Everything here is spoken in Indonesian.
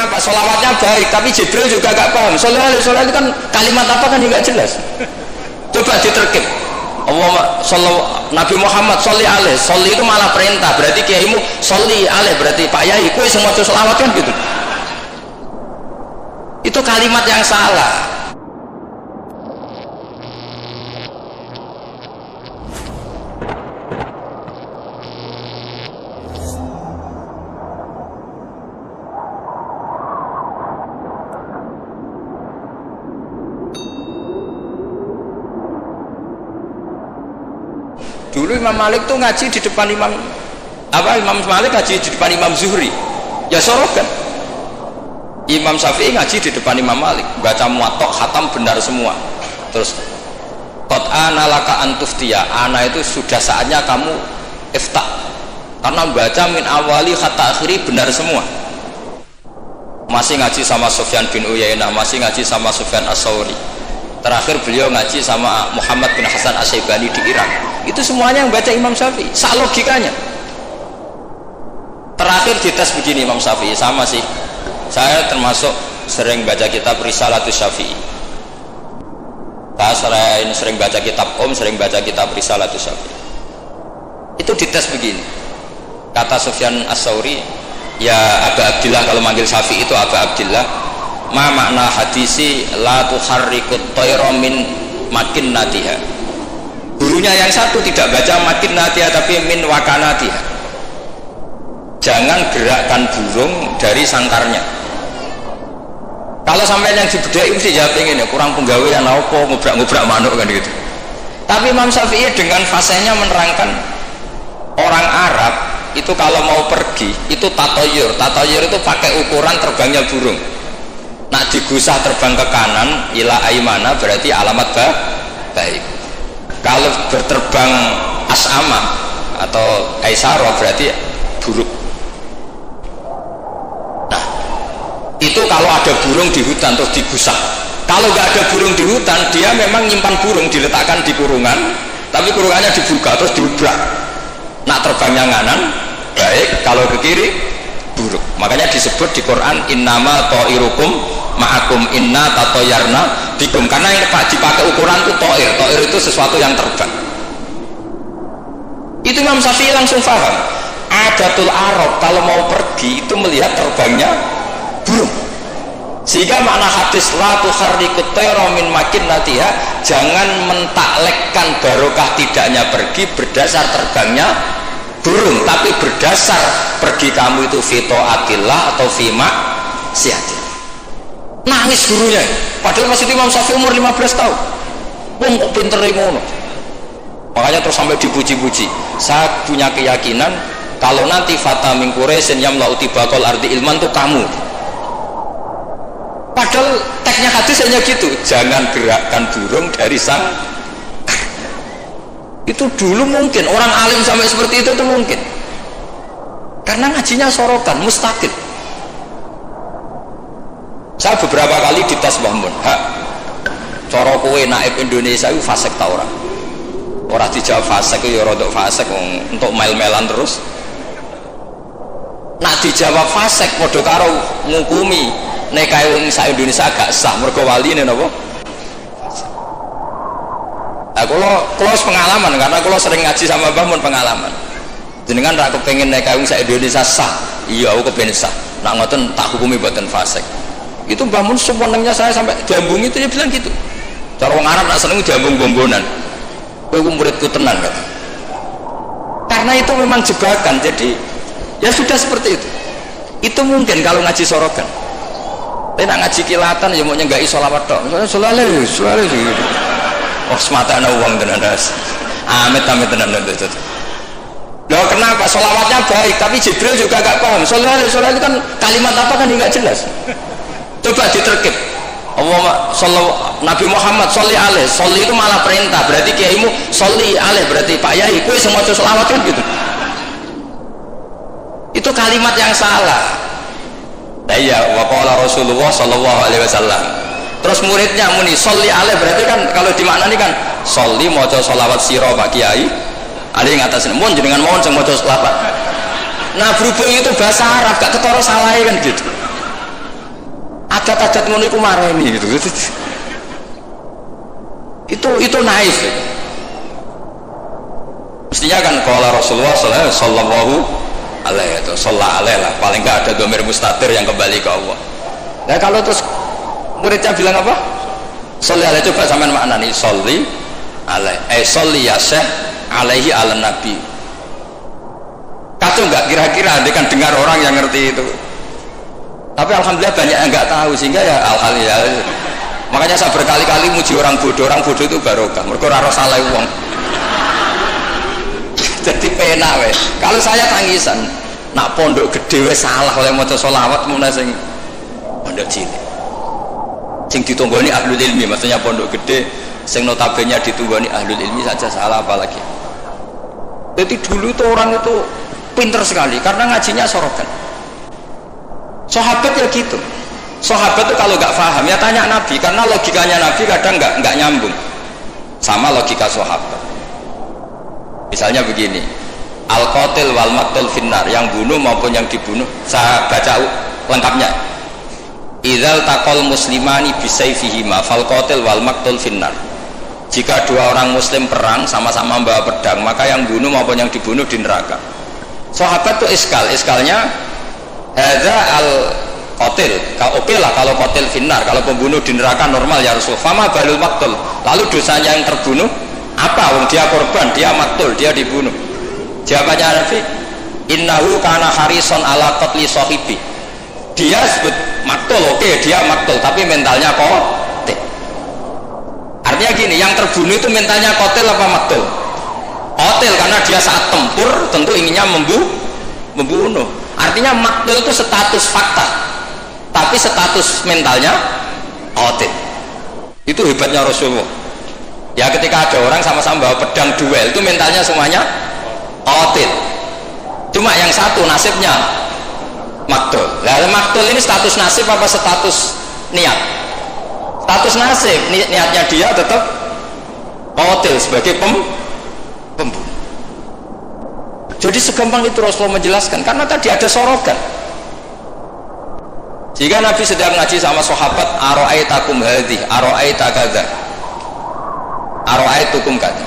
kenapa? Sholawatnya baik, tapi Jibril juga gak paham. Sholawat itu kan kalimat apa kan nggak jelas. Coba diterkip. Nabi Muhammad sholli alaih, sholli itu malah perintah, berarti kiaimu sholli alaih, berarti Pak Yai kowe sing maca sholawat kan gitu. Itu kalimat yang salah. Dulu Imam Malik tuh ngaji di depan Imam Malik ngaji di depan Imam Zuhri, ya sorokan. Imam Syafi'i ngaji di depan Imam Malik, baca muwatta khatam benar semua. Terus qad ana laka antuftiya, ana itu sudah saatnya kamu iftah, karena baca min awali hatta akhiri benar semua. Masih ngaji sama Sufyan bin Uyainah, masih ngaji sama Sufyan As-Sauri. Terakhir beliau ngaji sama Muhammad bin Hasan As-Syaibani di Irak. Itu semuanya yang baca Imam Syafi'i, sak logikanya. Terakhir dites begini Imam Syafi'i, sama sih. Saya termasuk sering baca kitab Risalatus Syafi'i. Saya sering baca kitab sering baca kitab Risalatus Syafi'i. Itu dites begini. Kata Sufyan As-Sauri, ya Aba Abdillah, kalau manggil Syafi'i itu Aba Abdillah, ma makna hadisi la tuharrikut tayra min makinnatiha. Gurunya yang satu tidak baca makinnatiha tapi min wakanatiha. Jangan gerakkan burung dari sangkarnya. Kalau sampai yang dibedai mesti jawab ini kurang penggawean apa ngubrak-ngubrak manuk kan gitu. Tapi Imam Syafi'i dengan fasenya menerangkan orang Arab itu kalau mau pergi itu tatoyur itu pakai ukuran terbangnya burung. Nak digusah terbang ke kanan ila aimana berarti alamat baik. Kalau berterbang as'ama atau aisara berarti buruk. Nah itu kalau ada burung di hutan terus digusah. Kalau nggak ada burung di hutan, dia memang nyimpan burung diletakkan di kurungan, tapi kurungannya dibuka terus diubrak. Nak terbangnya nganan baik, kalau ke kiri buruk. Makanya disebut di Quran innama ta'irukum ma'akum inna tatoyarna bikum, karena yang dipakai ukuran itu to'ir itu sesuatu yang terbang. Itu Imam Syafi'i langsung paham. Adatul Arab kalau mau pergi itu melihat terbangnya burung, sehingga makna hadis la tuharrikut tayra min makinnatiha, jangan mentaklekkan barokah tidaknya pergi berdasar terbangnya burung, tapi berdasar pergi kamu itu fito atillah atau fima siatil. Nangis gurunya, padahal masih Imam Syafi'i umur 15 tahun. Wong kok pinter ngono. Makanya terus sampai dipuji-puji. Saya punya keyakinan kalau nanti fata min Quraisyin yamla'u tibaqal ardi ilman itu kamu. Padahal teksnya hadis hanya gitu, jangan gerakkan burung dari sang. Itu dulu mungkin orang alim sampai seperti itu tuh mungkin. Karena ngajinya sorokan, mustaqil. Saya beberapa kali dites Mbah Mun, cara kowe naib Indonesia itu fasik ta ora? Ora dijawab fasik ya rodok fasik untuk mel-melan terus. Nak dijawab fasik padha karo ngukumi nek kae wong sak Indonesia gak sah mergo waline napa? Nah, kalau pengalaman karena kalau sering ngaji sama Mbah Mun pengalaman. Jenengan ra kepengin nek kae wong sak Indonesia sah. Iya aku kepengin sah. Nak ngoten tak hukumi mboten fasik. Itu Mbah Mun semenengnya saya sampai diambung itu dia bilang gitu. Cara orang Arab nak seneng diambung bombonan. Kowe muridku tenan kata. Karena itu memang jebakan, jadi ya sudah seperti itu. Itu mungkin kalau ngaji sorogan. Tapi nak ngaji kilatan ya mau nyenggaki sholawat tok. Sholawat gitu. Oh semata ana uang tenan das. Amit tenan itu. Loh kenapa? Sholawatnya baik, tapi Jibril juga gak paham. Sholawat itu kan kalimat apa kan nggak jelas. Coba diterkip. Nabi Muhammad sholli alaih, sholli itu malah perintah, berarti kiaimu sholli alaih, berarti Pak Yai kowe sing maca selawat kan gitu. Itu kalimat yang salah. Nah iya, wa qala Rasulullah sallallahu alaihi wasallam. Terus muridnya muni sholli alaih, berarti kan kalau dimaknani kan sholli maca selawat sira Pak Kiai. Ali ngatasne mun jenengan mohon sing maca selawat. Nah berhubung itu bahasa Arab gak ketara salah kan gitu. Tajat-tajat ngono iku mareni gitu. Itu naif. Mestinya kan kalau Rasulullah sallallahu alaihi lah, paling enggak ada domir mustatir yang kembali ke Allah. Nah kalau terus muridnya bilang apa? Sholli alaihi, coba sampean maknani sholli alaihi, sholli ya syekh alaihi ala nabi. Kacau enggak kira-kira dia kan dengar orang yang ngerti itu. Tapi alhamdulillah banyak yang enggak tahu, sehingga ya alhamdulillah. Makanya saya berkali-kali muji orang bodoh itu barokah. Mergo ora salah wong. Jadi penak wes. Kalau saya tangisan, nak pondok gede wes salah oleh maca sholawat mun sing pondok cilik. Sing ditunggoni ahlul ilmi, maksudnya pondok gede sing notabene ditunggoni ahlul ilmi saja salah, apalagi. Jadi dulu itu orang itu pinter sekali karena ngajinya sorokan. Sahabat ya gitu. Sahabat itu kalau nggak paham ya tanya Nabi, karena logikanya Nabi kadang nggak nyambung sama logika sahabat. Misalnya begini, al-qatil wal maqtul finnar, yang bunuh maupun yang dibunuh. Saya baca lengkapnya. Idzal taqal muslimani bisayfihima fal qatil wal maqtul finnar. Jika dua orang muslim perang sama-sama membawa pedang, maka yang bunuh maupun yang dibunuh di neraka. Sahabat itu iskalnya hadza al qatil. Oke lah kalau qatil finnar, kalau pembunuh di neraka normal ya Rasul. Fama balul maqtul. Lalu dosanya yang terbunuh apa? Wong dia korban, dia maktul, dia dibunuh. Jawabannya Nabi, innahu kana harison ala qatli sahibi. Dia sebut maktul, oke, dia maktul, tapi mentalnya qatil. Artinya gini, yang terbunuh itu mentalnya qatil apa maktul? Qatil, karena dia saat tempur tentu inginnya membunuh. Artinya maktul itu status fakta, tapi status mentalnya qatil. Itu hebatnya Rasulullah. Ya ketika ada orang sama-sama bawa pedang duel, itu mentalnya semuanya qatil. Cuma yang satu nasibnya maktul. Lah maktul ini status nasib apa status niat? Status nasib, niatnya dia tetap qatil sebagai pembunuh. Jadi segampang itu Rasulullah menjelaskan, karena tadi ada sorogan. Jika Nabi sedang ngaji sama sahabat, aro'aitakum hadhi, aro'aita kadza, aro'aitukum kadza.